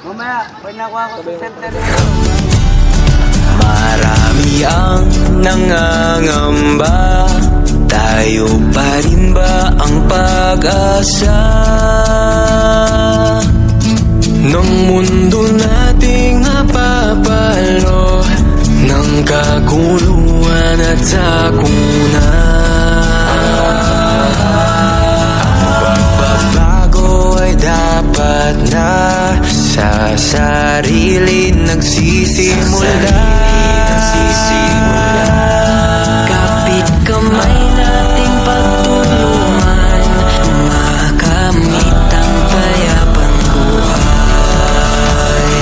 Mamaya, pag nakuha ko sa center. Marami ang nangangamba, tayo pa rin ba ang pag-asa? Ng mundo nating napapalo ng kaguluhan at sakunan. Ang pagbabago ay dapat na sa sarili nagsisimula. Kapit kamay nating pagtulungan, makamit ang payapang buhay.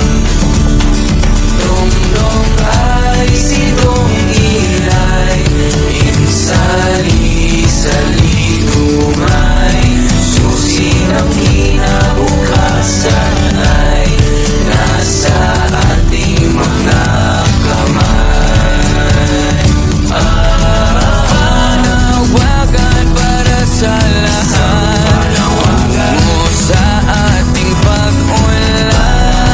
Dong-dong ay sidong ilay, insali-sali dumay, susi ng kinabukasan ay nasa ating mga kamay. Panawagan para sa lahat mo sa ating pag-unlad.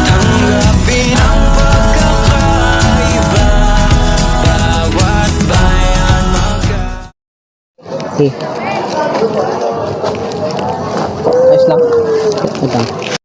Tanggapin ang pagkakaiba, bawat bayan Ayos lang. Ito.